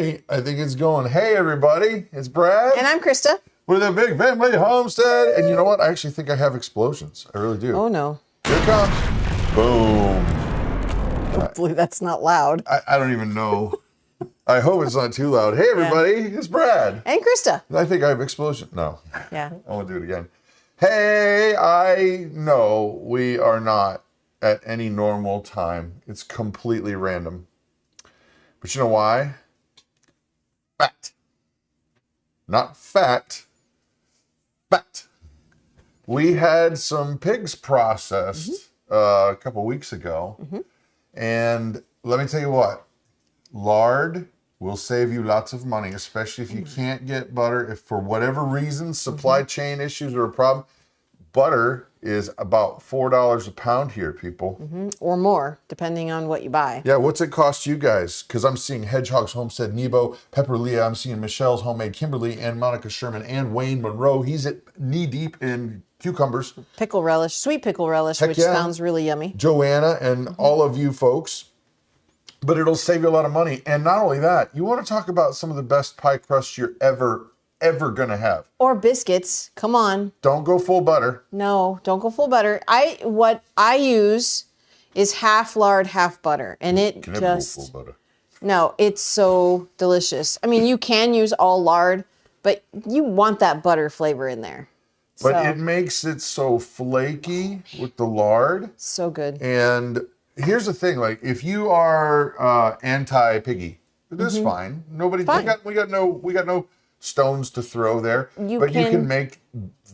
right. I think it's going. Hey, everybody. It's Brad. And I'm Christa. We're the Big Family Homestead. And you know what? I actually think I have explosions. I really do. Oh, no. Here it comes. Boom. Hopefully that's not loud. I don't even know. I hope it's not too loud. Hey, everybody. It's Brad. And Christa. I think I have explosion. No. Yeah. I won't do it again. Hey, I know we are not at any normal time. It's completely random. But you know why? Fat. Not fat. Fat. We had some pigs processed a couple weeks ago. And let me tell you what. Lard will save you lots of money, especially if you can't get butter. If for whatever reason, supply chain issues are a problem, butter is about $4 a pound here, people. Or more, depending on what you buy. Yeah, what's it cost you guys? Because I'm seeing Hedgehog's Homestead, Nebo, Pepper Leah. I'm seeing Michelle's Homemade, Kimberly, and Monica Sherman, and Wayne Monroe. He's at knee deep in cucumbers. Pickle relish, sweet pickle relish, which sounds really yummy. Joanna and all of you folks. But it'll save you a lot of money. And not only that, you want to talk about some of the best pie crusts you're ever going to have. Or biscuits. Come on. Don't go full butter. No, don't go full butter. What I use is half lard, half butter. And it Can never go full butter. No, it's so delicious. I mean, you can use all lard, but you want that butter flavor in there. But it makes it so flaky with the lard. So good. And here's the thing, like if you are anti-piggy, that's fine. Nobody we got no stones to throw there. You can make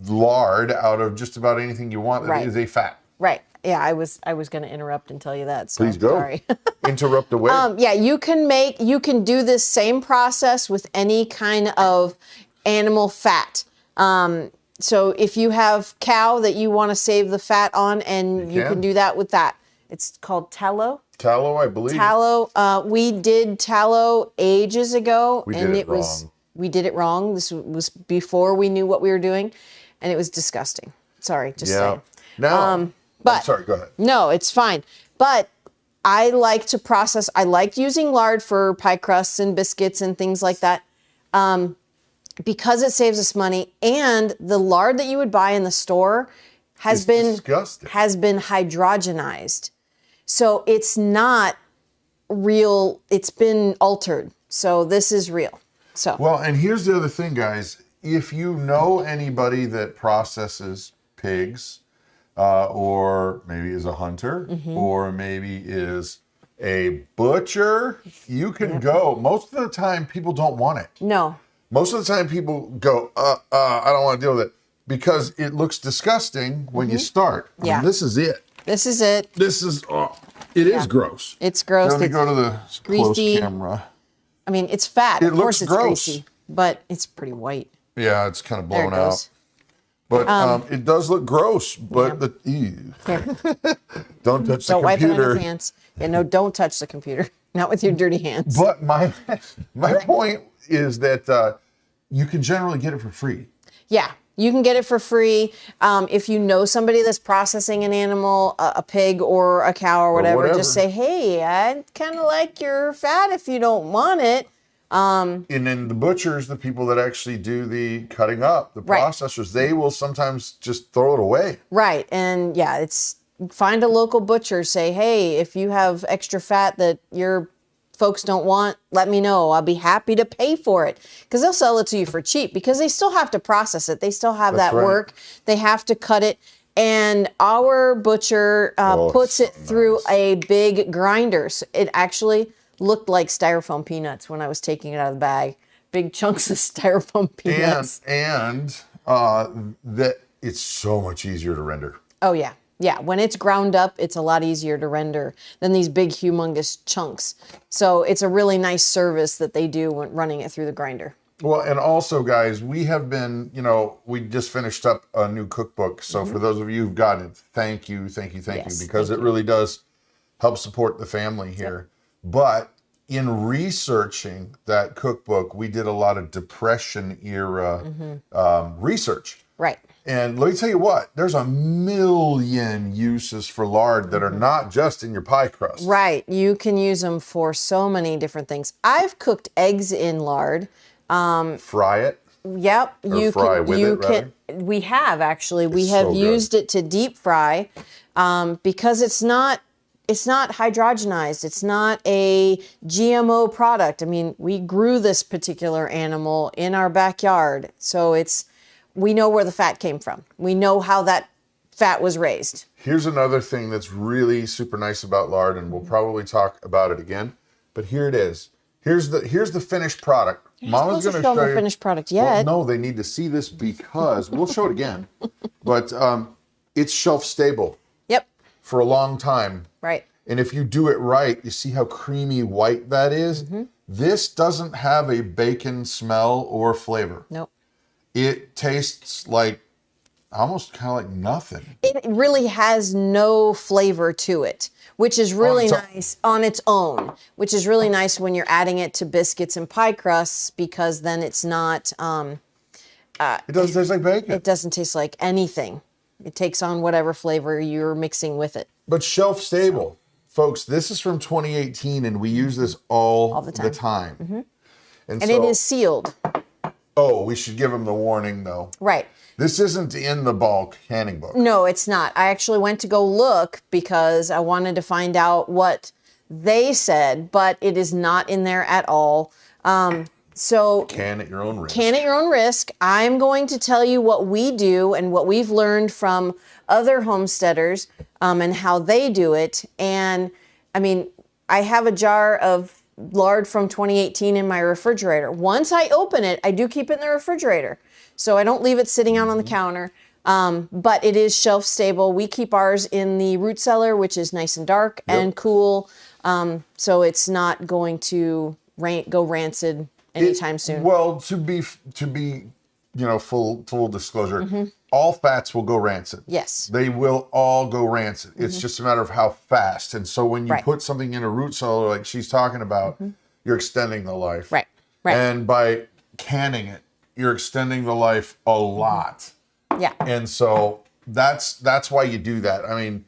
lard out of just about anything you want that is a fat. Right. Yeah, I was going to interrupt and tell you that. So please go. Sorry. Interrupt away. Yeah, you can do this same process with any kind of animal fat. So if you have cow that you want to save the fat on, and you can do that with that. It's called tallow. Tallow, I believe. Tallow. We did tallow ages ago. We did it wrong. We did it wrong. This was before we knew what we were doing, and it was disgusting. Sorry, just saying. Now, but sorry, go ahead. No, it's fine. But I like to process. I like using lard for pie crusts and biscuits and things like that, because it saves us money. And the lard that you would buy in the store has been hydrogenized. So it's not real. It's been altered. So this is real. So well, and here's the other thing, guys. If you know anybody that processes pigs, or maybe is a hunter, or maybe is a butcher, you can go. Most of the time, people don't want it. No. Most of the time, people go, I don't want to deal with it, because it looks disgusting when you start. I mean, this is it. This is it. This is, it is gross. It's gross. Let me go to the close camera. I mean, it's fat. It of course looks it's gross. greasy, but it's pretty white. Yeah, it's kind of blown There it out. goes. But it does look gross. But don't touch the Don't wipe it on computer. your hands. Yeah, no, don't touch the computer. Not with your dirty hands. But my point is that you can generally get it for free. Yeah, you can get it for free. If you know somebody that's processing an animal, a pig or a cow or whatever, just say, hey, I'd kind of like your fat if you don't want it. And then the butchers, the people that actually do the cutting up, the processors, they will sometimes just throw it away. Right. And yeah, find a local butcher, say, hey, if you have extra fat that your folks don't want, let me know. I'll be happy to pay for it, because they'll sell it to you for cheap, because they still have to process it. They still have that work. They have to cut it. And our butcher puts it through a big grinder. So it actually looked like styrofoam peanuts when I was taking it out of the bag. Big chunks of styrofoam peanuts. And that it's so much easier to render. Oh, yeah. Yeah, when it's ground up, it's a lot easier to render than these big, humongous chunks. So it's a really nice service that they do when running it through the grinder. Well, and also, guys, we have been, we just finished up a new cookbook. So for those of you who've gotten it, thank you, because it really does help support the family here. But in researching that cookbook, we did a lot of Depression era research. Right. And let me tell you what, there's a million uses for lard that are not just in your pie crust. Right. You can use them for so many different things. I've cooked eggs in lard. Fry it. Yep. Or fry with it, rather. We have actually. We have used it to deep fry because it's not hydrogenized. It's not a GMO product. I mean, we grew this particular animal in our backyard. So we know where the fat came from. We know how that fat was raised. Here's another thing that's really super nice about lard, and we'll probably talk about it again. But here it is. Here's the finished product. Mama's going to show you the finished product yet. Well, no, they need to see this because we'll show it again. But it's shelf stable. Yep. For a long time. Right. And if you do it right, you see how creamy white that is? Mm-hmm. This doesn't have a bacon smell or flavor. Nope. It tastes like almost kind of like nothing. It really has no flavor to it, which is really nice on its own, which is really nice when you're adding it to biscuits and pie crusts because then it's not... it doesn't taste like bacon. It doesn't taste like anything. It takes on whatever flavor you're mixing with it. But shelf stable. Folks, this is from 2018 and we use this all the time. Mm-hmm. And so, it is sealed. Oh, we should give them the warning though. Right. This isn't in the bulk canning book. No, it's not. I actually went to go look because I wanted to find out what they said, but it is not in there at all. So can at your own risk. Can at your own risk. I'm going to tell you what we do and what we've learned from other homesteaders and how they do it. And I mean, I have a jar of lard from 2018 in my refrigerator. Once I open it, I do keep it in the refrigerator. So I don't leave it sitting out on the counter. But it is shelf stable. We keep ours in the root cellar, which is nice and dark and cool. So it's not going to go rancid anytime soon. Well, to be full disclosure, all fats will go rancid. Yes. They will all go rancid. It's just a matter of how fast. And so when you put something in a root cellar like she's talking about, you're extending the life. Right. And by canning it, you're extending the life a lot. Yeah. And so that's why you do that. I mean,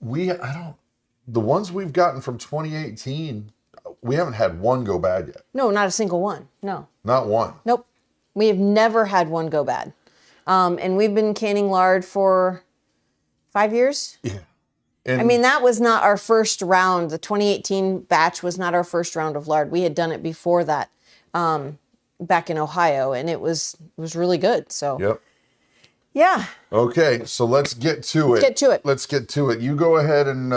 the ones we've gotten from 2018, we haven't had one go bad yet. No, not a single one. No. Not one. Nope. We have never had one go bad. And we've been canning lard for 5 years. Yeah. And I mean, that was not our first round. The 2018 batch was not our first round of lard. We had done it before that back in Ohio, and it was really good. So. Yep. Yeah. Okay, so let's get to it. Let's get to it. You go ahead and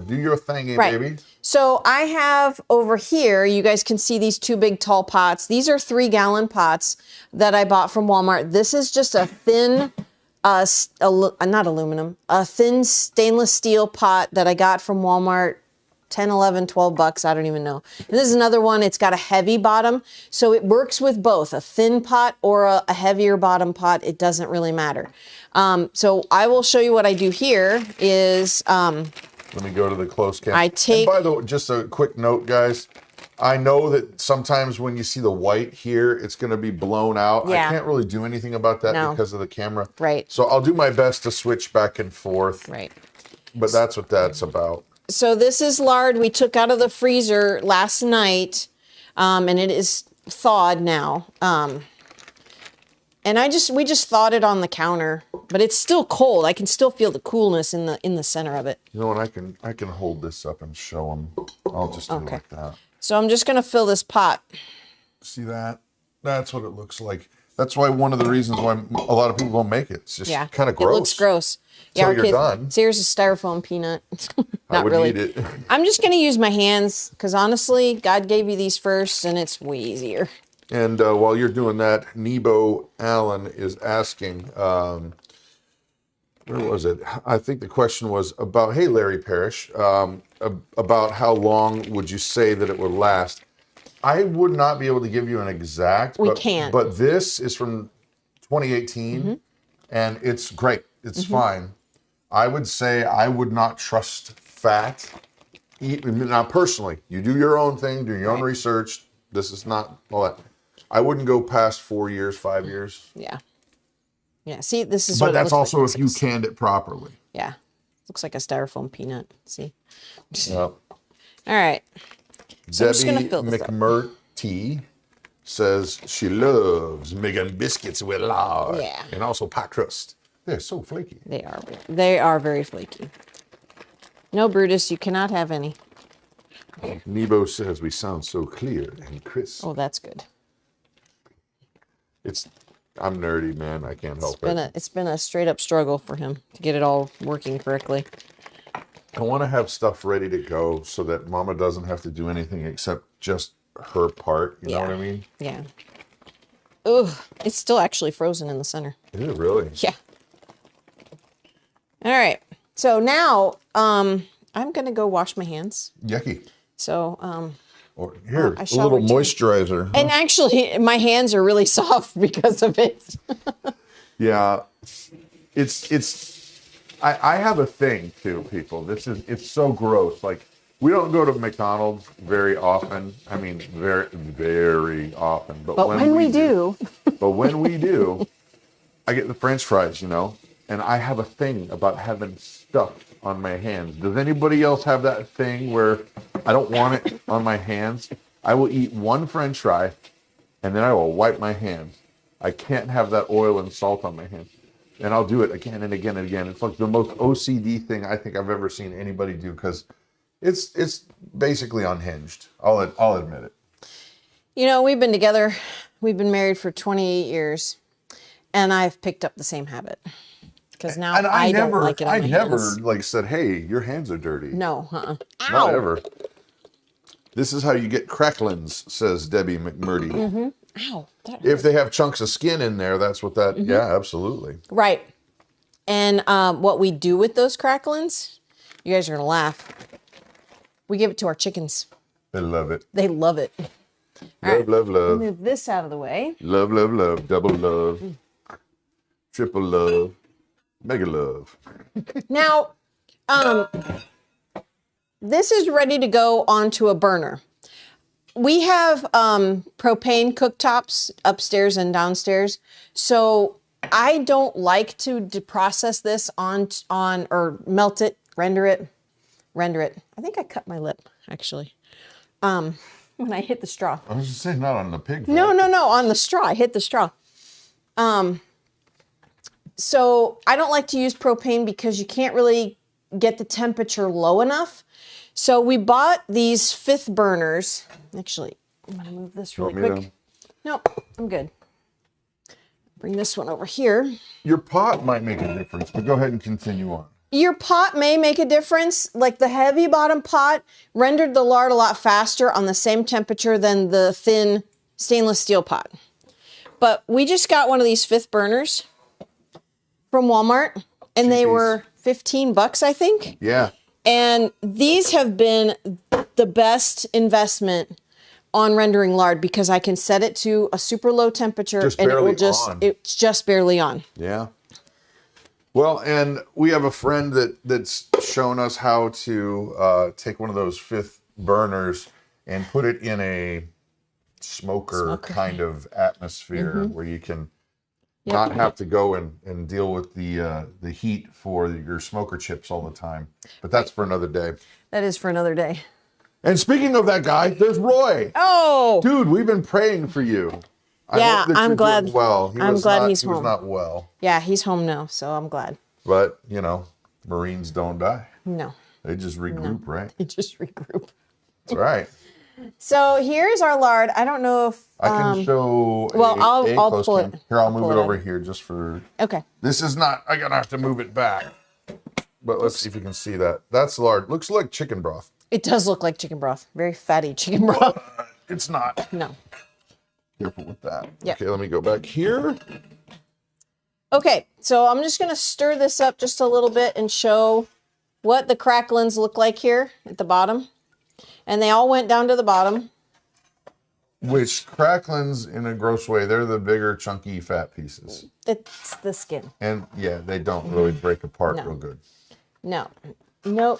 do your thing, baby. So I have over here, you guys can see these two big tall pots. These are 3-gallon pots that I bought from Walmart. This is just a thin, not aluminum, a thin stainless steel pot that I got from Walmart. 10, 11, 12 bucks. I don't even know. And this is another one. It's got a heavy bottom. So it works with both a thin pot or a heavier bottom pot. It doesn't really matter. So I will show you what I do here is... let me go to the close cam. And by the way, just a quick note, guys. I know that sometimes when you see the white here, it's going to be blown out. Yeah. I can't really do anything about that because of the camera. Right. So I'll do my best to switch back and forth. Right. But that's what that's about. So this is lard we took out of the freezer last night, and it is thawed now. And we just thawed it on the counter, but it's still cold. I can still feel the coolness in the center of it. You know what? I can hold this up and show them. I'll just do it like that. So I'm just gonna fill this pot. See that? That's what it looks like. That's why one of the reasons why a lot of people don't make it. It's just kind of gross. It looks gross. So you're done. So here's a styrofoam peanut. Not really. Eat it. I'm just going to use my hands because honestly, God gave you these first and it's way easier. And while you're doing that, Nebo Allen is asking, where was it? I think the question was about, hey, Larry Parrish, about how long would you say that it would last? I would not be able to give you an exact. We can't. But this is from 2018, and it's great. It's fine. I would say I would not trust fat. Now, personally, you do your own thing, do your own research. This is not all that. I wouldn't go past 4 years, 5 years. Yeah. Yeah, see, this is But what that's it also looks if like. you canned it properly. Yeah, looks like a styrofoam peanut. See? Yep. All right. So I'm just gonna Debbie fill this up. McMurty says she loves making biscuits with lard. Yeah. And also pie crust. They're so flaky. They are. They are very flaky. No, Brutus, you cannot have any. Nebo says we sound so clear and crisp. Oh, that's good. I'm nerdy, man. I can't help it. It's been a straight up struggle for him to get it all working correctly. I want to have stuff ready to go so that Mama doesn't have to do anything except just her part. You know what I mean? Yeah. Ugh, it's still actually frozen in the center. Is it really? Yeah. All right. So now, I'm gonna go wash my hands. Yucky. So, Or here, I a little showered too. moisturizer. And actually, my hands are really soft because of it. Yeah, I have a thing too, people. It's so gross. Like, we don't go to McDonald's very often. I mean, very, very often. But when we do. But when we do, I get the French fries, you know, and I have a thing about having stuff on my hands. Does anybody else have that thing where I don't want it on my hands? I will eat one French fry, and then I will wipe my hands. I can't have that oil and salt on my hands. And I'll do it again and again and again. It's like the most OCD thing I think I've ever seen anybody do, because it's basically unhinged. I'll admit it. You know, we've been together. We've been married for 28 years, and I've picked up the same habit. Because now I don't like it on my hands. I never like said, "Hey, your hands are dirty." No, Not ever. This is how you get cracklins, says Debbie McMurdy. Mm-hmm. Ow. If they have chunks of skin in there, that's what that. Mm-hmm. Yeah, absolutely. Right. And what we do with those cracklins, you guys are gonna laugh. We give it to our chickens. They love it. They love it. Love. Move this out of the way. Love. Double love. Triple love. Mega love. Now, this is ready to go onto a burner. We have propane cooktops upstairs and downstairs, so I don't like to process this on or melt it, render it. I think I cut my lip actually when I hit the straw. I was just saying, not on the pig. No, on the straw. I hit the straw. So I don't like to use propane because you can't really get the temperature low enough. So we bought these 5th burners. Actually, I'm gonna move this really quick. No, I'm good. Bring this one over here. Your pot might make a difference, but go ahead and continue on. Your pot may make a difference. Like the heavy bottom pot rendered the lard a lot faster on the same temperature than the thin stainless steel pot. But we just got one of these 5th burners from Walmart, and they were $15, I think. Yeah. And these have been the best investment on rendering lard because I can set it to a super low temperature and it's just barely on. Yeah. Well, and we have a friend that's shown us how to take one of those 5th burners and put it in a smoker kind of atmosphere where you can not have to go and deal with the heat for your smoker chips all the time. But that's for another day. That is for another day. And speaking of that guy, there's Roy. Oh! Dude, we've been praying for you. Yeah, I'm glad. Well, I'm glad he's home. He was not well. Yeah, he's home now, so I'm glad. But, you know, Marines don't die. No. They just regroup, right? They just regroup. That's right. So here's our lard. I don't know if I can show. Well, I'll pull it. Here, I'll move it over here just for. Okay. This is not. I'm gonna have to move it back. But let's see if you can see that. That's lard. Looks like chicken broth. It does look like chicken broth. Very fatty chicken broth. It's not. No. Careful with that. Yep. Okay, let me go back here. Okay, so I'm just gonna stir this up just a little bit and show what the cracklins look like here at the bottom. And they all went down to the bottom. Which cracklins, in a gross way, they're the bigger, chunky, fat pieces. It's the skin. And yeah, they don't really break apart real good. No,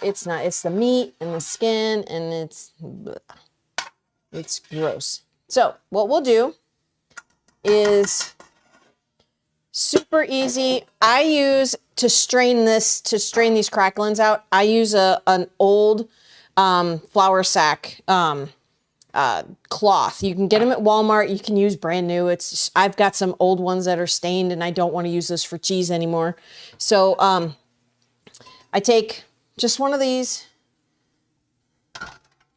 it's not. It's the meat and the skin, and it's gross. So what we'll do is Super easy. I use, to strain these cracklings out, I use an old flour sack cloth. You can get them at Walmart. You can use brand new. I've got some old ones that are stained and I don't want to use this for cheese anymore. So I take just one of these.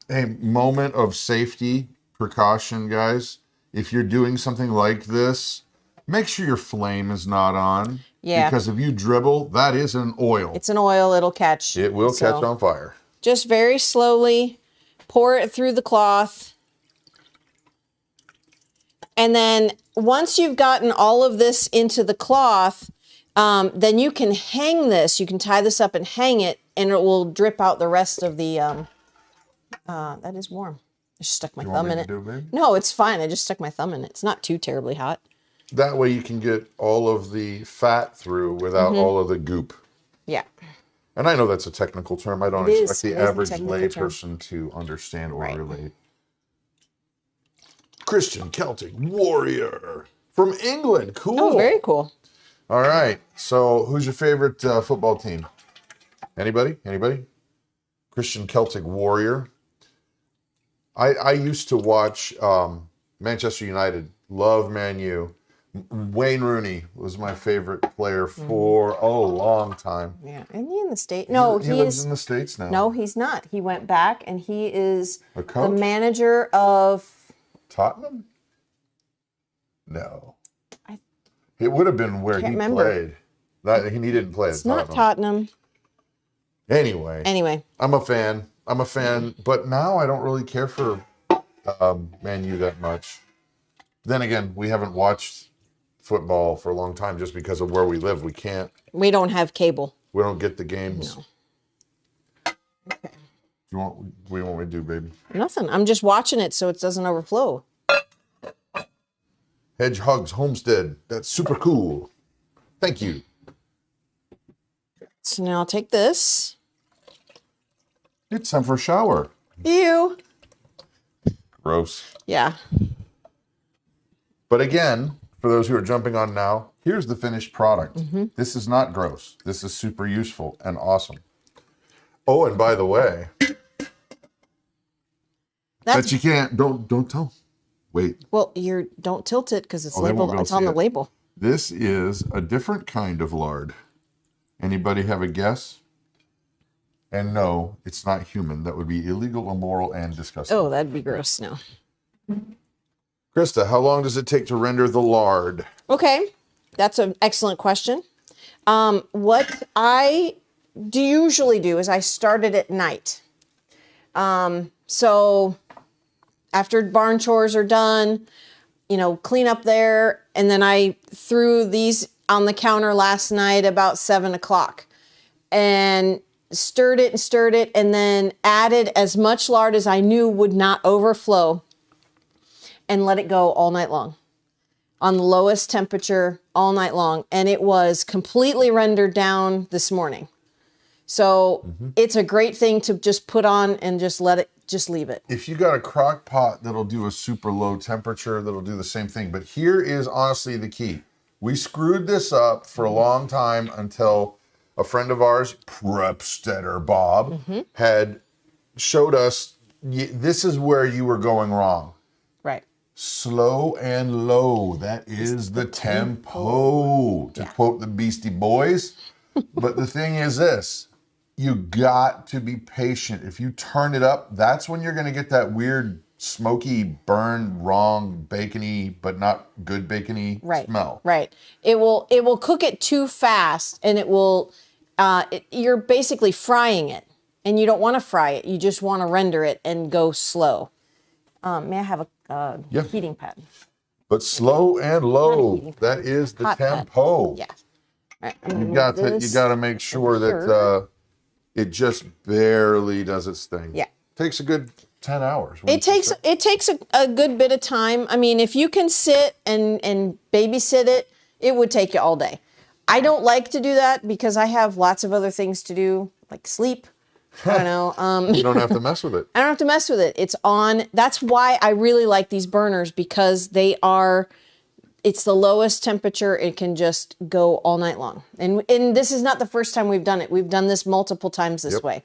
A moment of safety precaution, guys. If you're doing something like this, make sure your flame is not on. Yeah. Because if you dribble, that is an oil. It's an oil. It'll catch. It will catch on fire. Just very slowly pour it through the cloth. And then once you've gotten all of this into the cloth, then you can hang this. You can tie this up and hang it, and it will drip out the rest of the... that is warm. I just stuck my thumb in it. No, it's fine. I just stuck my thumb in it. It's not too terribly hot. That way you can get all of the fat through without all of the goop. Yeah. And I know that's a technical term. I don't expect the average layperson to understand or relate. Christian Celtic warrior from England. Cool. Oh, very cool. All right. So who's your favorite football team? Anybody? Anybody? Christian Celtic warrior. I used to watch Manchester United. Love Man U. Wayne Rooney was my favorite player for a long time. Yeah. Isn't he in the States? No, he lives in the States now. No, he's not. He went back and he is a coach? The manager of Tottenham? No. It would have been where he played. He didn't play at Tottenham. It's not Tottenham. Anyway. I'm a fan, but now I don't really care for Man U that much. Then again, we haven't watched football for a long time just because of where we live. We don't have cable. We don't get the games. No. Okay. What do you want me to do, baby? Nothing. I'm just watching it so it doesn't overflow. Hedgehogs Homestead. That's super cool. Thank you. So now I'll take this. It's time for a shower. Ew. Gross. Yeah. But again, for those who are jumping on now, here's the finished product. This is not gross. This is super useful and awesome. Oh, and by the way, that you can't, don't tell. Wait. Well, don't tilt it because it's labeled. It's on the label. This is a different kind of lard. Anybody have a guess? And no, it's not human. That would be illegal, immoral, and disgusting. Oh, that'd be gross. No. Krista, how long does it take to render the lard? Okay, that's an excellent question. What I usually do is I start it at night. So after barn chores are done, clean up there, and then I threw these on the counter last night about 7 o'clock and stirred it, and then added as much lard as I knew would not overflow and let it go all night long on the lowest temperature all night long. And it was completely rendered down this morning. So it's a great thing to just put on and just leave it. If you got a crock pot that'll do a super low temperature, that'll do the same thing. But here is honestly the key. We screwed this up for a long time until a friend of ours, Prepsteader Bob, had showed us, this is where you were going wrong. Right. Slow and low. That is the tempo, to quote the Beastie Boys. But the thing is this, you got to be patient. If you turn it up, that's when you're going to get that weird smoky, burned, wrong, bacony, but not good bacony smell. Right. It will cook it too fast, and it will. You're basically frying it, and you don't want to fry it. You just want to render it and go slow. May I have a heating pad? But slow and low. That is the tempo. Yeah. Right, you got to make sure that it just barely does its thing. Yeah. Takes a good 10 hours. It takes a good bit of time. I mean, if you can sit and babysit it, it would take you all day. I don't like to do that because I have lots of other things to do, like sleep. I don't know. You don't have to mess with it. I don't have to mess with it. It's on. That's why I really like these burners, because they are it's the lowest temperature. It can just go all night long. And this is not the first time we've done it. We've done this multiple times this way.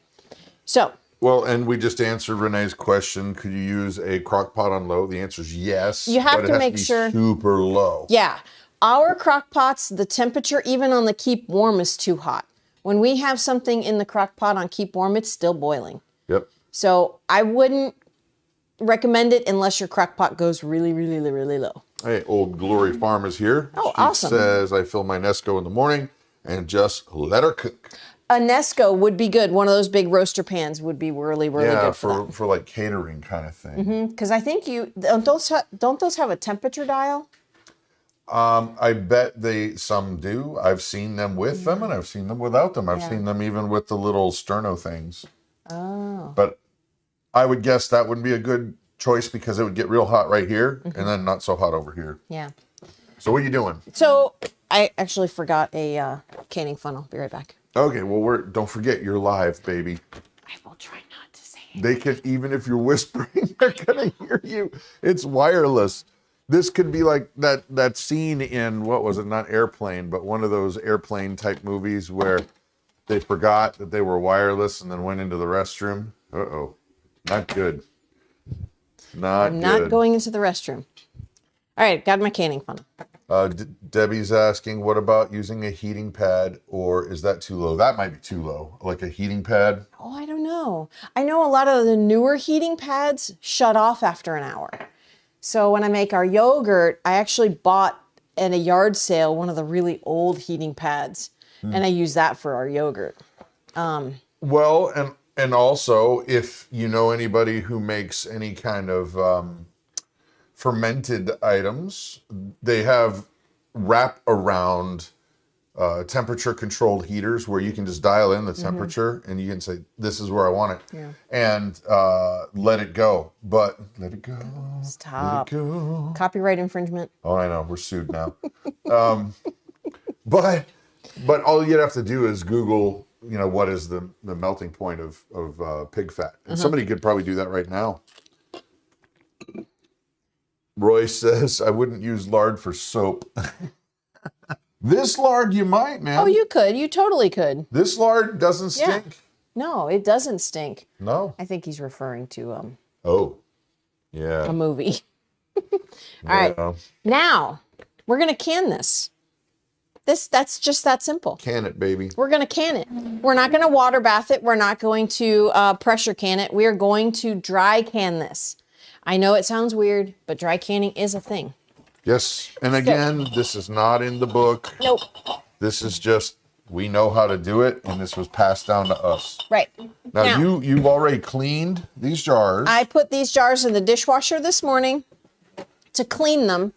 So. Well, and we just answered Renee's question. Could you use a crock pot on low? The answer is yes. You have but to it has make to be sure. Super low. Yeah. Our crock pots, the temperature, even on the keep warm, is too hot. When we have something in the crock pot on keep warm, it's still boiling. Yep. So I wouldn't recommend it unless your crock pot goes really, really, really low. Hey, Old Glory Farm is here. Oh, she awesome. says, I fill my Nesco in the morning and just let her cook. A Nesco would be good. One of those big roaster pans would be really, really good for that. for like catering kind of thing. Because I think don't those have a temperature dial? I bet some do. I've seen them with them and I've seen them without them. I've seen them even with the little sterno things. Oh. But I would guess that wouldn't be a good choice because it would get real hot right here and then not so hot over here. Yeah. So what are you doing? So I actually forgot a canning funnel. Be right back. Okay, well, don't forget, you're live, baby. I will try not to say it. They can, even if you're whispering, they're going to hear you. It's wireless. This could be like that scene in, what was it, not Airplane, but one of those airplane type movies where they forgot that they were wireless and then went into the restroom. Uh-oh, not good. I'm not going into the restroom. All right, got my canning funnel. Debbie's asking, what about using a heating pad, or is that too low? That might be too low, like a heating pad. Oh, I don't know. I know a lot of the newer heating pads shut off after an hour. So when I make our yogurt, I actually bought at a yard sale one of the really old heating pads, and I use that for our yogurt. Well, and also, if you know anybody who makes any kind of fermented items, they have wrap around temperature controlled heaters where you can just dial in the temperature and you can say, this is where I want it, and let it go. But let it go. Stop. Let it go. Copyright infringement. Oh, I know, we're sued now. But all you'd have to do is Google, what is the melting point of pig fat, and somebody could probably do that right now. Roy says, I wouldn't use lard for soap. This lard, you might, man. Oh, you could. You totally could. This lard doesn't stink. Yeah. No, it doesn't stink. No. I think he's referring to Oh, yeah. a movie. All right. Now, we're going to can this. That's just that simple. Can it, baby. We're going to can it. We're not going to water bath it. We're not going to pressure can it. We are going to dry can this. I know it sounds weird, but dry canning is a thing. Yes. And again, this is not in the book. Nope. This is just, we know how to do it, and this was passed down to us. Right. Now you've already cleaned these jars. I put these jars in the dishwasher this morning to clean them.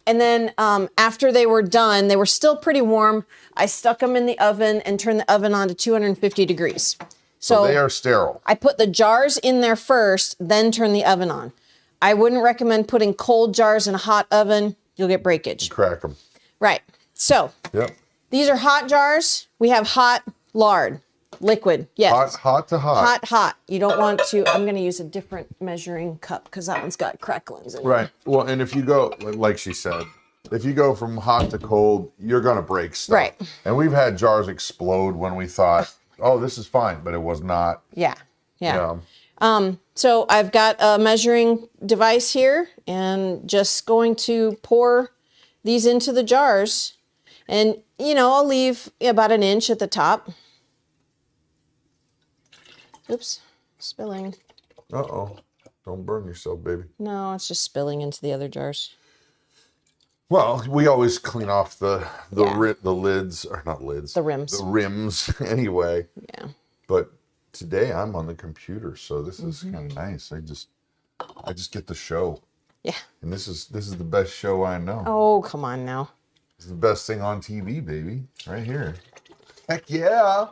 And then after they were done, they were still pretty warm. I stuck them in the oven and turned the oven on to 250 degrees. So they are sterile. I put the jars in there first, then turn the oven on. I wouldn't recommend putting cold jars in a hot oven. You'll get breakage. Crack them. Right. So these are hot jars. We have hot lard, liquid. Yes. Hot to hot. Hot. You don't want to. I'm going to use a different measuring cup because that one's got cracklings in it. Right. Well, and if you go, like she said, if you go from hot to cold, you're going to break stuff. Right. And we've had jars explode when we thought, oh, this is fine, but it was not. Yeah. So I've got a measuring device here and just going to pour these into the jars. And, I'll leave about an inch at the top. Oops, spilling. Uh-oh. Don't burn yourself, baby. No, it's just spilling into the other jars. Well, we always clean off the lids, or not lids. The rims. The rims anyway. Yeah. But today I'm on the computer, so this is kind of nice. I just get the show. Yeah. And this is the best show I know. Oh, come on now. It's the best thing on TV, baby. Right here. Heck yeah.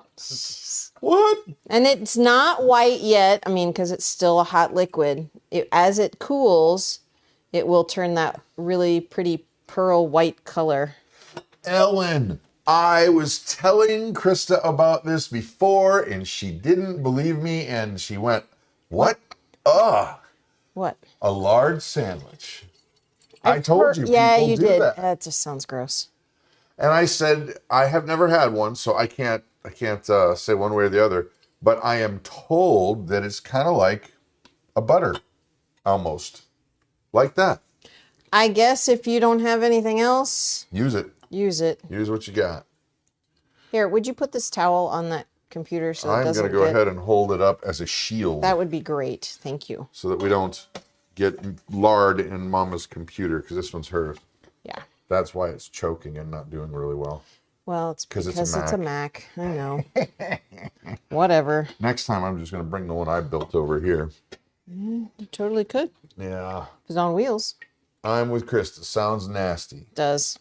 What? And it's not white yet. Because it's still a hot liquid. As it cools, it will turn that really pretty pearl white color. Ellen, I was telling Christa about this before, and she didn't believe me, and she went, what? What? A lard sandwich. I told you, yeah, people you do did. that. That just sounds gross. And I said, I have never had one, so I can't say one way or the other. But I am told that it's kind of like a butter, almost. Like that. I guess if you don't have anything else, Use it. use it. Use what you got. Here, would you put this towel on that computer so it I'm doesn't going to go ahead and hold it up as a shield. That would be great. Thank you. So that we don't get lard in Mama's computer, because this one's hers. Yeah. That's why it's choking and not doing really well. Well, it's because it's a Mac. I know. Whatever. Next time, I'm just going to bring the one I built over here. You totally could. Yeah. It's on wheels. I'm with Christa. Sounds nasty. Does.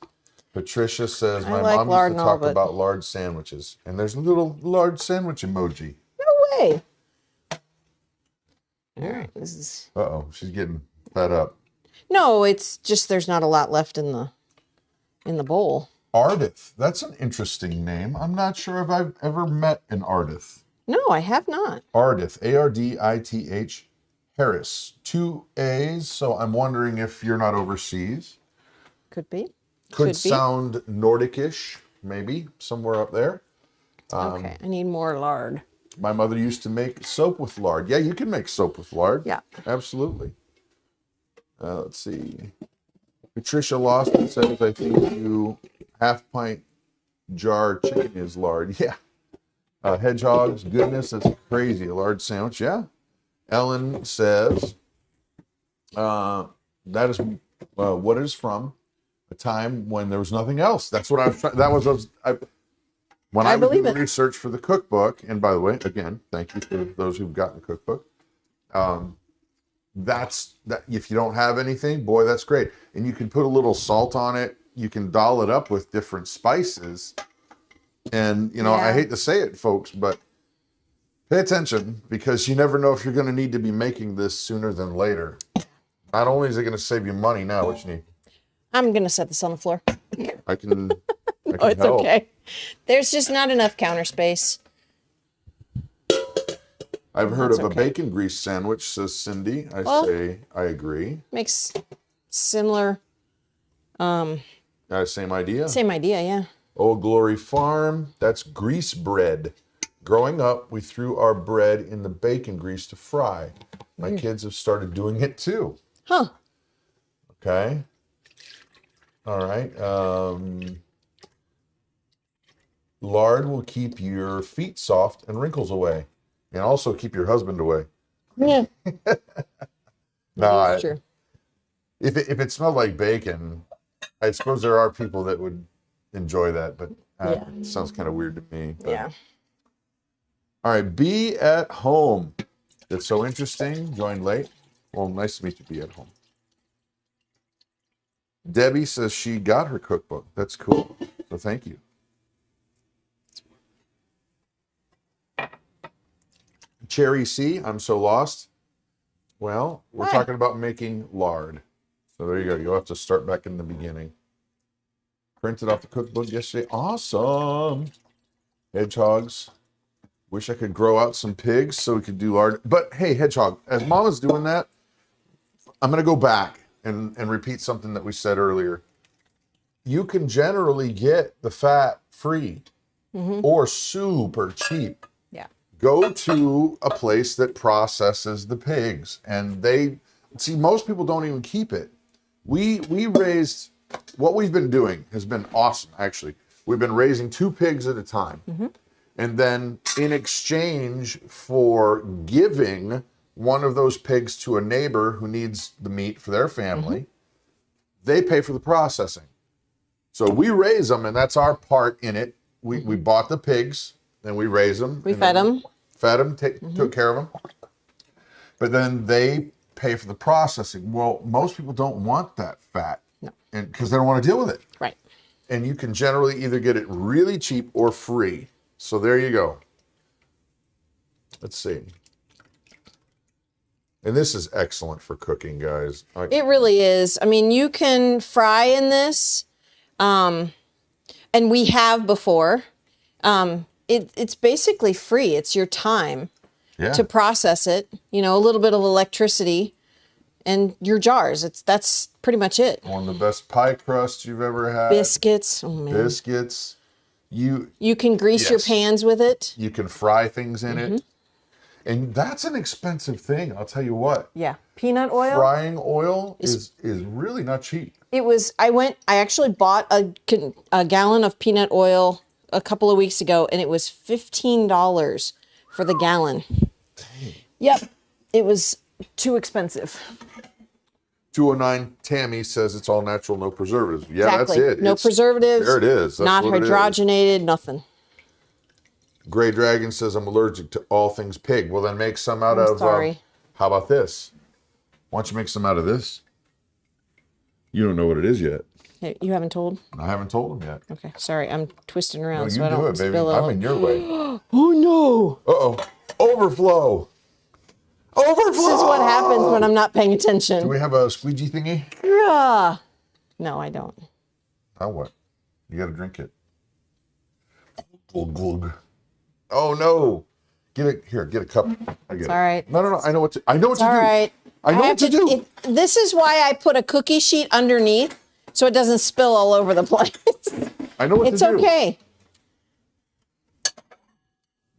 Patricia says, my like mom lard used to and all, talk but- about lard sandwiches. And there's a little lard sandwich emoji. No way. All right. This is... Uh-oh, she's getting fed up. No, it's just there's not a lot left in the bowl. Ardith. That's an interesting name. I'm not sure if I've ever met an Ardith. No, I have not. Ardith. A-R-D-I-T-H. Harris. 2 A's, so I'm wondering if you're not overseas. Could be. Could sound Nordic-ish, maybe, somewhere up there. Okay, I need more lard. My mother used to make soap with lard. Yeah, you can make soap with lard. Yeah. Absolutely. Let's see. Patricia Lawson says, I think you half-pint jar chicken is lard. Yeah. Hedgehogs, goodness, that's crazy. A lard sandwich, yeah. Ellen says, that is what it is from. A time when there was nothing else. That's what I was trying. That was when I was doing research for the cookbook. And by the way, again, thank you for those who've gotten the cookbook. That's that. If you don't have anything, boy, that's great. And you can put a little salt on it. You can doll it up with different spices. And you know, I hate to say it, folks, but pay attention, because you never know if you're going to need to be making this sooner than later. Not only is it going to save you money now, what you need. I'm going to set this on the floor. I can No, it's help. okay. There's just not enough counter space. I've heard of a bacon grease sandwich, says Cindy. I say I agree. Makes similar. Same idea. Same idea, yeah. Old Glory Farm, that's grease bread. Growing up, we threw our bread in the bacon grease to fry. My kids have started doing it too. Huh. Okay. All right. Lard will keep your feet soft and wrinkles away, and also keep your husband away. Yeah. No, Sure. if it smelled like bacon, I suppose there are people that would enjoy that, but it sounds kind of weird to me. But. Yeah. All right, be at home. That's so interesting. Joined late. Well, nice to meet you. Be at home. Debbie says she got her cookbook. That's cool. So thank you. Cherry C, I'm so lost. Well, we're talking about making lard. So there you go. You'll have to start back in the beginning. Printed off the cookbook yesterday. Awesome. Hedgehogs. Wish I could grow out some pigs so we could do lard. But hey, Hedgehog, as Mama's doing that, I'm going to go back and repeat something that we said earlier. You can generally get the fat free or super cheap. Yeah. Go to a place that processes the pigs, and most people don't even keep it. We raised, what we've been doing has been awesome, actually. We've been raising 2 pigs at a time. And then in exchange for giving one of those pigs to a neighbor who needs the meat for their family, they pay for the processing. So we raise them, and that's our part in it. We bought the pigs, and we raised them. We fed them. Fed them, took care of them. But then they pay for the processing. Well, most people don't want that fat, because they don't want to deal with it. Right. And you can generally either get it really cheap or free. So there you go. Let's see. And this is excellent for cooking, guys. It really is. I mean, you can fry in this, and we have before. It's basically free. It's your time to process it. You know, a little bit of electricity and your jars. That's pretty much it. One of the best pie crusts you've ever had. Biscuits. Oh man. Biscuits. You can grease your pans with it. You can fry things in it. And that's an expensive thing, I'll tell you what. Yeah. Peanut oil. Frying oil is really not cheap. It was, I actually bought a gallon of peanut oil a couple of weeks ago, and it was $15 for the gallon. Dang. Yep. It was too expensive. 209 Tammy says it's all natural, no preservatives. Yeah, Exactly. that's it. No preservatives. There it is. That's not what hydrogenated, nothing. Gray Dragon says I'm allergic to all things pig. Well, then make some out of. Sorry. How about this? Why don't you make some out of this? You don't know what it is yet. Hey, you haven't told? I haven't told them yet. Okay, sorry. I'm twisting around No, so I you do don't it, baby. spill it. I'm in your way. Oh no! Uh-oh. Overflow. Overflow! This is what happens when I'm not paying attention. Do we have a squeegee thingy? Yeah. No, I don't. Now what? You got to drink it. Glug, glug. Oh no! Get it here. Get a cup. I get it. All right. No. I know what to do. I know All right. I know what to do. This is why I put a cookie sheet underneath so it doesn't spill all over the place. I know what to do. It's okay.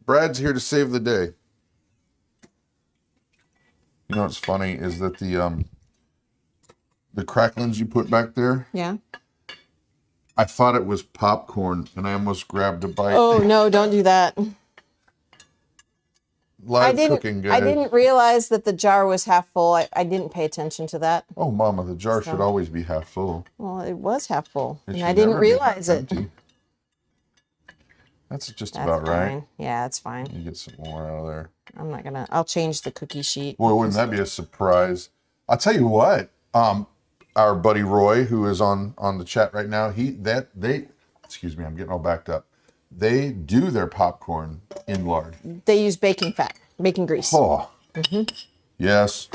Brad's here to save the day. You know what's funny is that the cracklings you put back there. Yeah. I thought it was popcorn, and I almost grabbed a bite. Oh no! Don't do that. Live cooking, guys. I didn't realize that the jar was half full. I didn't pay attention to that. Oh, Mama, the jar should always be half full. Well, it was half full, It and should I didn't never be realize it. empty. That's just That's about right. fine. Yeah, that's fine. You get some more out of there. I'm not gonna. I'll change the cookie sheet. Boy, wouldn't that be a surprise? I'll tell you what. Our buddy Roy, who is on the chat right now, excuse me, I'm getting all backed up. They do their popcorn in lard. They use baking fat, baking grease. Oh, yes,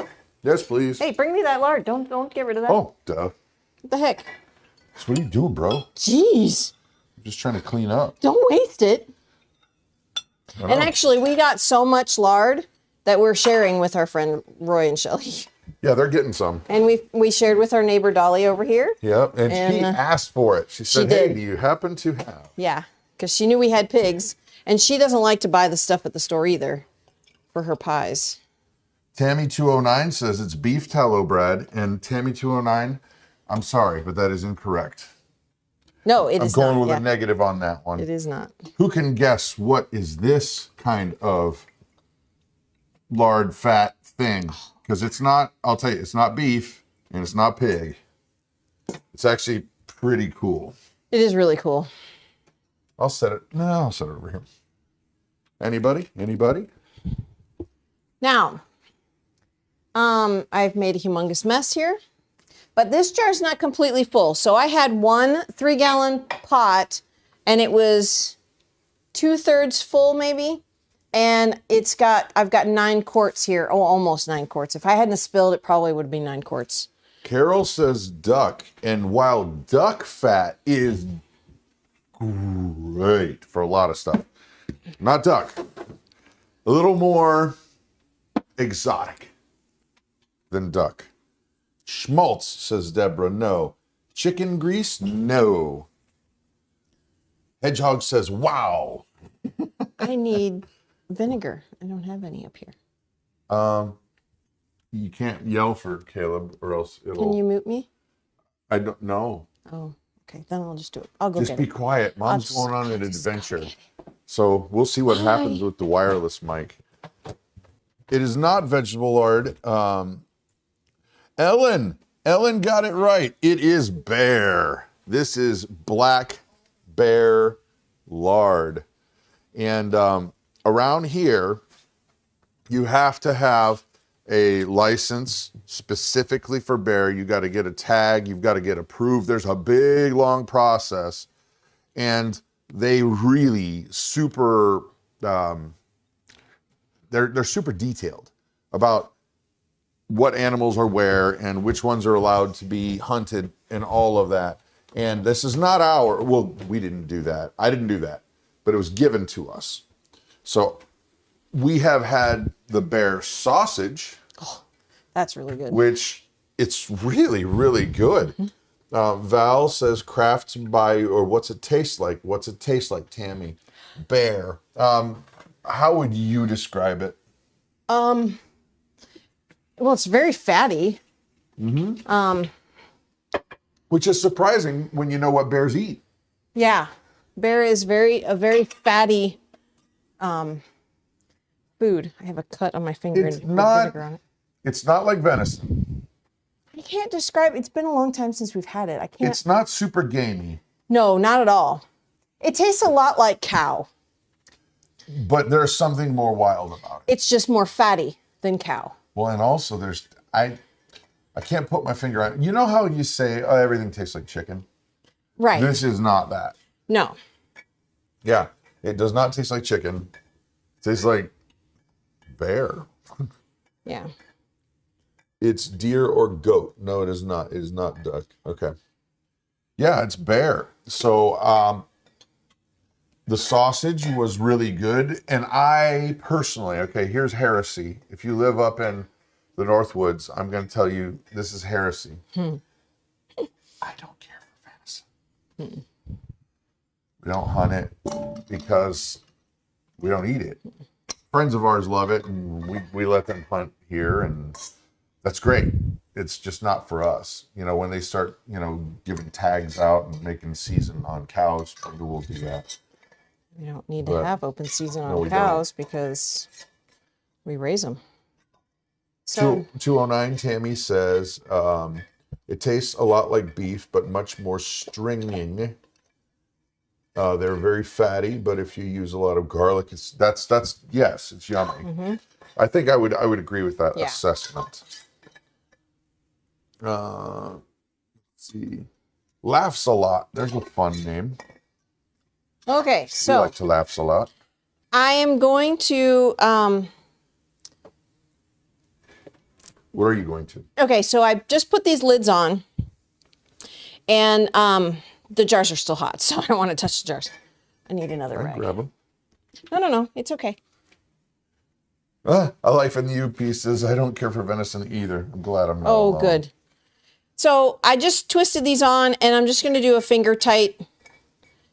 please. Hey, bring me that lard. Don't get rid of that. Oh, duh. What the heck? So what are you doing, bro? Jeez. I'm just trying to clean up. Don't waste it. And actually, we got so much lard that we're sharing with our friend Roy and Shelly. Yeah, they're getting some. And we shared with our neighbor Dolly over here. Yep, and she asked for it. She said, "Hey, do you happen to have?" Yeah, because she knew we had pigs, and she doesn't like to buy the stuff at the store either for her pies. Tammy209 says it's beef tallow bread, and Tammy209, I'm sorry, but that is incorrect. No, it is not. I'm going with a negative on that one. It is not. Who can guess what is this kind of lard fat thing? Because it's not, I'll tell you, it's not beef and it's not pig. It's actually pretty cool. It is really cool. I'll set it over here. Anybody? Now, I've made a humongous mess here, but this jar is not completely full. So I had one 3-gallon pot and it was 2/3 full maybe. And I've got 9 quarts here. Oh, almost 9 quarts. If I hadn't spilled, it probably would be 9 quarts. Carol says duck. And while duck fat is great for a lot of stuff, not duck, a little more exotic than duck. Schmaltz, says Deborah, no. Chicken grease, no. Hedgehog says, wow. I need vinegar. I don't have any up here. You can't yell for Caleb or else it'll... Can you mute me? I don't know. Oh, okay. Then I'll just do it. I'll go Just get be it. quiet. Mom's going on an adventure. So we'll see what happens with the wireless mic. It is not vegetable lard. Ellen got it right. It is bear. This is black bear lard. And around here, you have to have a license specifically for bear. You got to get a tag. You've got to get approved. There's a big, long process. And they really super, they're super detailed about what animals are where and which ones are allowed to be hunted and all of that. And this is not we didn't do that. I didn't do that, but it was given to us. So we have had the bear sausage. That's That's really good. Which it's really, really good. Val says crafts by, or what's it taste like? What's it taste like, Tammy? Bear. How would you describe it? Well, it's very fatty. Which is surprising when you know what bears eat. Yeah. Bear is a very fatty food. I have a cut on my finger It's and put not, vinegar on it. it's not like venison. I can't describe. It's been a long time since we've had it. I can't. It's not super gamey. No, not at all. It tastes a lot like cow. But there's something more wild about it. It's just more fatty than cow. Well, and also I can't put my finger on it. You know how you say, oh, everything tastes like chicken? Right. This is not that. No. Yeah, it does not taste like chicken. It tastes like bear. Yeah. It's deer or goat. No, it is not. It is not duck. Okay. Yeah, it's bear. So the sausage was really good. And I personally, okay, here's heresy. If you live up in the Northwoods, I'm going to tell you this is heresy. I don't care for venison. We don't hunt it because we don't eat it. Friends of ours love it, and we let them hunt here, and that's great. It's just not for us. You know, when they start, giving tags out and making season on cows, maybe we'll do that. We don't need to have open season on we cows because we raise them. So 209 Tammy says it tastes a lot like beef, but much more stringing. They're very fatty, but if you use a lot of garlic, that's yes, it's yummy. I think I would agree with that assessment. Let's see, laughs a lot. There's a fun name. okay, We so like to laughs a lot. I am going to What are you going to? okay, so I just put these lids on, and the jars are still hot, so I don't want to touch the jars. I need another rag. Grab them. No, it's okay. A life in the U pieces. I don't care for venison either. I'm glad I'm not Oh, alone. good. So I just twisted these on, and I'm just going to do a finger tight,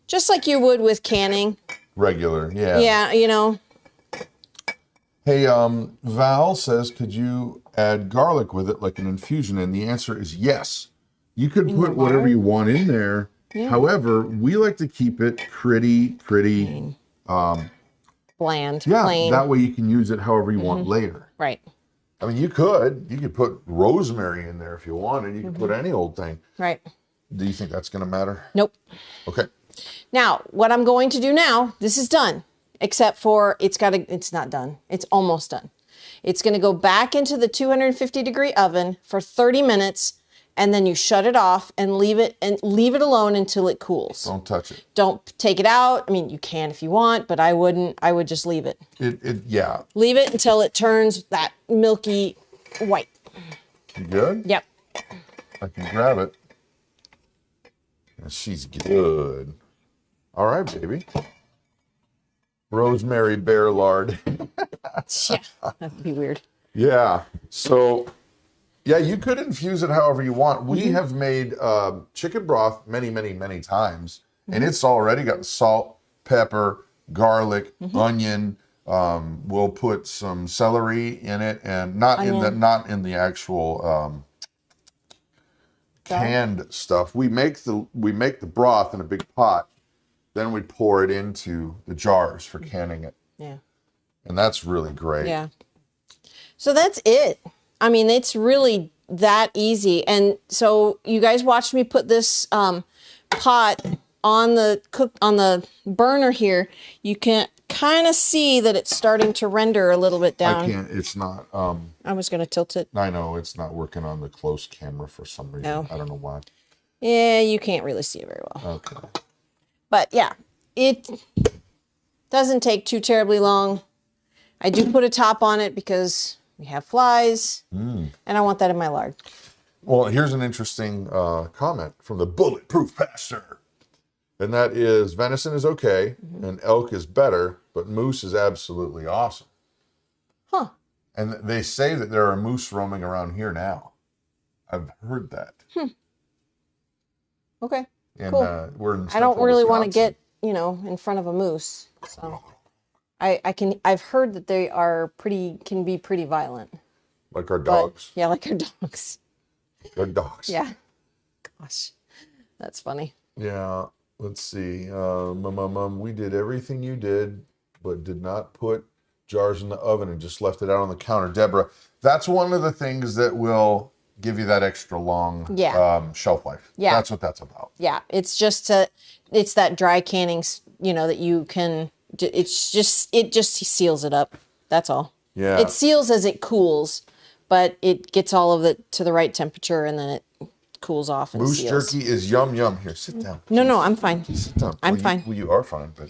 just like you would with canning. Regular, yeah. Yeah, Hey, Val says, could you add garlic with it like an infusion? And the answer is yes. You could put whatever you want in there. Yeah. However, we like to keep it pretty bland, plain. plain. That way you can use it however you want later. Right. I mean, you could put rosemary in there if you wanted. You could put any old thing. Right. Do you think that's going to matter? Nope. Okay. Now, what I'm going to do now, this is done, except for it's not done. It's almost done. It's going to go back into the 250-degree oven for 30 minutes, and then you shut it off and leave it alone until it cools. Don't touch it. Don't take it out. I mean, you can if you want, but I wouldn't. I would just leave it. Yeah. Leave it until it turns that milky white. You good? Yep. I can grab it. She's good. All right, baby. Rosemary bear lard. Yeah, that'd be weird. Yeah. So, yeah, you could infuse it however you want. We have made chicken broth many, many, many times, and it's already got salt, pepper, garlic, onion. We'll put some celery in it, and not in the actual canned stuff. We make the broth in a big pot, then we pour it into the jars for canning it. Yeah. And that's really great. Yeah. So that's it. I mean, it's really that easy. And so you guys watched me put this pot on the burner here. You can kind of see that it's starting to render a little bit down. I can't. It's not. I was going to tilt it. I know it's not working on the close camera for some reason. No. I don't know why. Yeah, you can't really see it very well. Okay. But yeah, it doesn't take too terribly long. I do put a top on it because we have flies, and I want that in my lard. Well, here's an interesting comment from the Bulletproof Pastor. And that is, venison is okay, and elk is better, but moose is absolutely awesome. Huh. And they say that there are moose roaming around here now. I've heard that. Okay. And Cool. we're in I don't central really want to Wisconsin. get, in front of a moose. So I've heard that they can be pretty violent. Like our But, dogs. yeah, like our dogs. They're dogs. Yeah. Gosh. That's funny. Yeah. Let's see. We did everything you did, but did not put jars in the oven and just left it out on the counter. Deborah, that's one of the things that will give you that extra long shelf life. Yeah. That's what that's about. Yeah. It's just it's that dry canning, that you can, it just seals it up. That's all. Yeah. It seals as it cools, but it gets all of it to the right temperature and then it cools off and Moose seals. jerky is yum yum. Here, sit down. No, I'm fine. Sit down. I'm fine. You are fine, but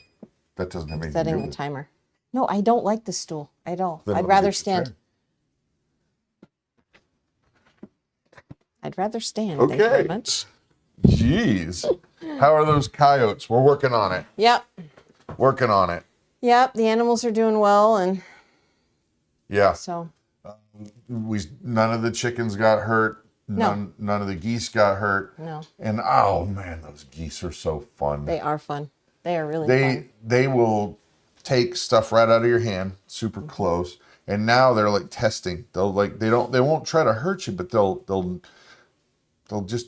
that doesn't have anything to do Setting with the it. timer. No, I don't like the stool at all. Then I'd let me rather get your stand. chair. I'd rather stand. Thank you very Okay. much. Jeez. How are those coyotes? We're working on it. Yep. Working on it. Yep. The animals are doing well, and Yeah. so None of the chickens got hurt. No. None of the geese got hurt. no, And oh man, those geese are so fun. they are fun. They are really fun. They will take stuff right out of your hand, super close. And now they're like testing. They won't try to hurt you, but they'll just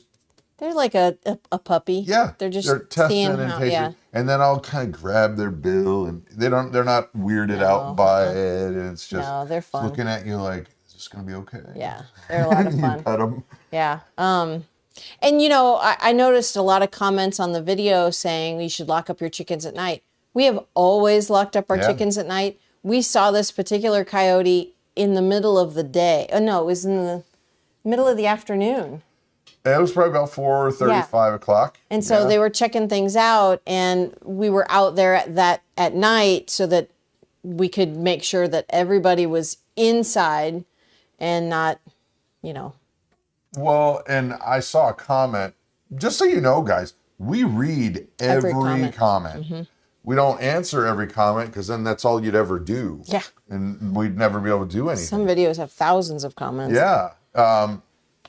They're like a puppy. yeah. They're just testing seeing and how. tasting. Yeah. And then I'll kind of grab their bill, and they're not weirded out by it. And it's just No, they're fun. looking at you like, is this gonna be okay? Yeah. They're a lot of You fun. pet 'em. Yeah. And I noticed a lot of comments on the video saying you should lock up your chickens at night. We have always locked up our Yeah. chickens at night. We saw this particular coyote in the middle of the day. Oh no, it was in the middle of the afternoon. It was probably about 4:30, 5 o'clock. And so Yeah. they were checking things out, and we were out there at night so that we could make sure that everybody was inside and not, Well, and I saw a comment. Just so you know, guys, we read every comment. comment. We don't answer every comment because then that's all you'd ever do. Yeah. And we'd never be able to do anything. Some videos have thousands of comments. Yeah.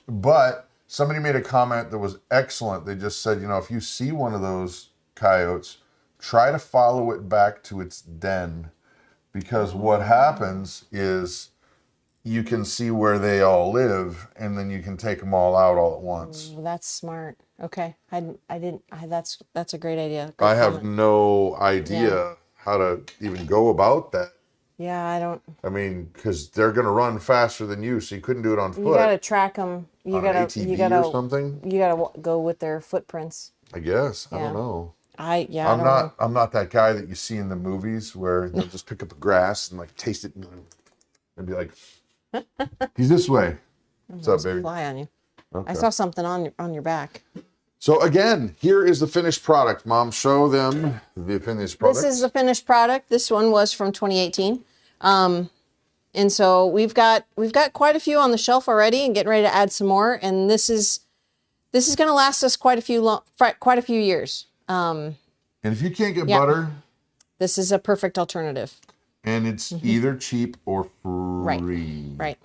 But somebody made a comment that was excellent. They just said, if you see one of those coyotes, try to follow it back to its den, because what happens is you can see where they all live, and then you can take them all out all at once. Well, that's smart. Okay. That's a great idea. Good I have comment. no idea how to even go about that. Yeah, I don't. I mean, because they're going to run faster than you, so you couldn't do it on foot. You gotta track them. on an ATV or something. You gotta go with their footprints. I guess. I Yeah. don't know. I don't know. I'm not that guy that you see in the movies where they'll just pick up the grass and like taste it and be like, he's this way. What's up, baby? Fly on you. Okay. I saw something on your back. So again, here is the finished product. Mom, show them the finished product. This is the finished product. This one was from 2018. And so we've got quite a few on the shelf already and getting ready to add some more. And this is going to last us quite a few years. And if you can't get butter, this is a perfect alternative. and it's either cheap or free. Right.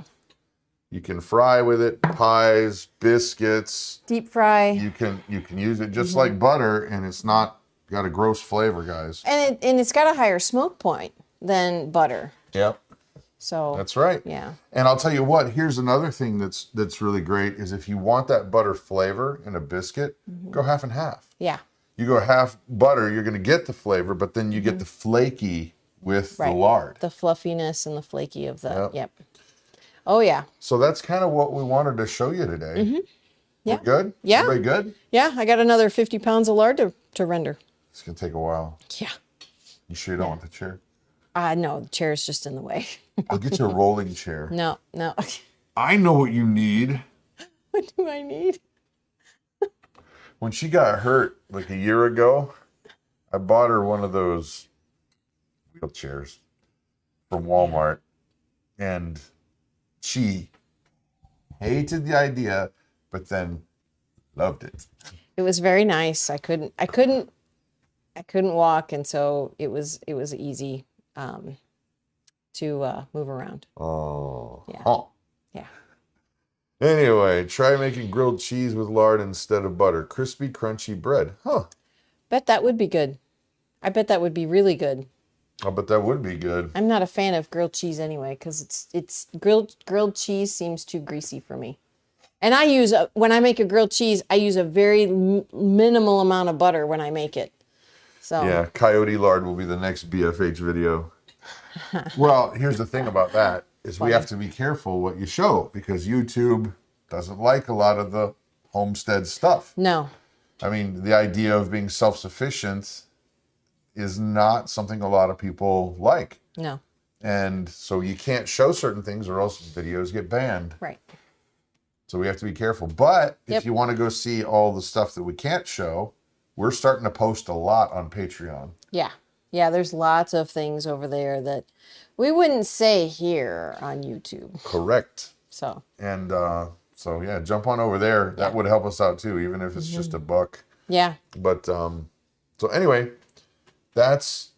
You can fry with it, pies, biscuits. Deep fry. You can use it just like butter, and it's not got a gross flavor, guys. And it's got a higher smoke point than butter. Yep. So That's right. Yeah. And I'll tell you what, here's another thing that's really great is if you want that butter flavor in a biscuit, go half and half. Yeah. You go half butter, you're going to get the flavor, but then you get the flaky with the lard. The fluffiness and the flaky of the, Yep. Oh, yeah. So that's kind of what we wanted to show you today. Yeah. We're good? Yeah. Everybody good? Yeah, I got another 50 pounds of lard to render. It's going to take a while. Yeah. You sure you don't want the chair? No, the chair is just in the way. I'll get you a rolling chair. No. I know what you need. What do I need? When she got hurt like a year ago, I bought her one of those wheelchairs from Walmart, and she hated the idea, but then loved it. It was very nice. I couldn't walk, and so it was easy. to move around. Oh. Yeah. Huh. Yeah. Anyway, try making grilled cheese with lard instead of butter. Crispy, crunchy bread. Huh. Bet that would be good. I bet that would be really good. I bet that would be good. I'm not a fan of grilled cheese anyway, because it's grilled cheese seems too greasy for me. And I use when I make a grilled cheese, I use a very minimal amount of butter when I make it. So yeah, coyote lard will be the next BFH video. Well, here's the thing about that is we have to be careful what you show because YouTube doesn't like a lot of the homestead stuff. No. I mean, the idea of being self-sufficient is not something a lot of people like. No. And so you can't show certain things or else videos get banned. Right. So we have to be careful. But Yep. if you want to go see all the stuff that we can't show, we're starting to post a lot on Patreon. Yeah. Yeah, there's lots of things over there that we wouldn't say here on YouTube. Correct. So. And so, yeah, jump on over there. That would help us out too, even if it's just $1. Yeah. But so anyway, that's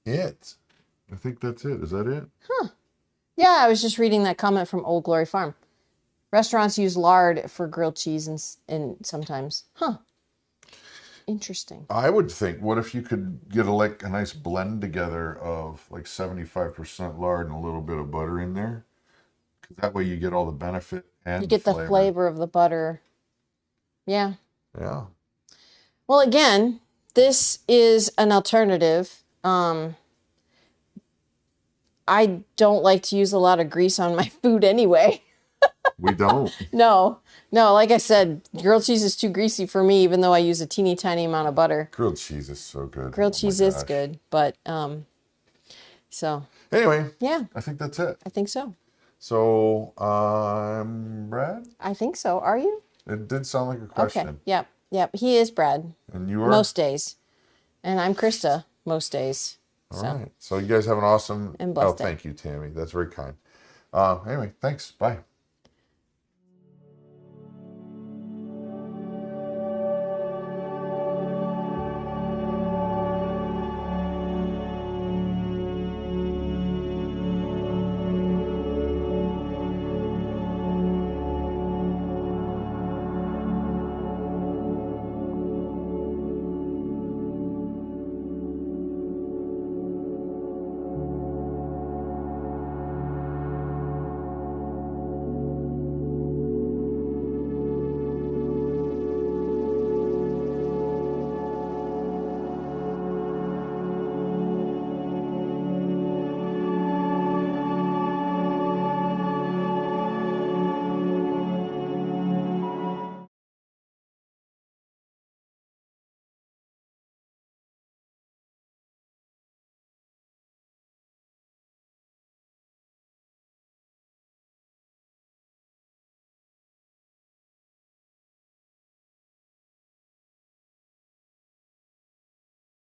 it. I think that's it. Is that it? Huh. Yeah, I was just reading that comment from Old Glory Farm. Restaurants use lard for grilled cheese and sometimes. Huh. Interesting. I would think, what if you could get a nice blend together of like 75% lard and a little bit of butter in there? Because that way you get all the benefit and You get the flavor of the butter. Yeah. Yeah. Well, again, this is an alternative. I don't like to use a lot of grease on my food anyway. We don't. No, like I said, grilled cheese is too greasy for me, even though I use a teeny tiny amount of butter. Grilled cheese is so good. Grilled cheese is good, but so. Anyway. Yeah. I think that's it. I think so. So, I'm Brad? I think so. Are you? It did sound like a question. Okay. Yep. Yep. He is Brad. And you are? Most days. And I'm Christa most days. All right. So you guys have an awesome... And blessed day. Thank you, Tammy. That's very kind. Anyway, thanks. Bye.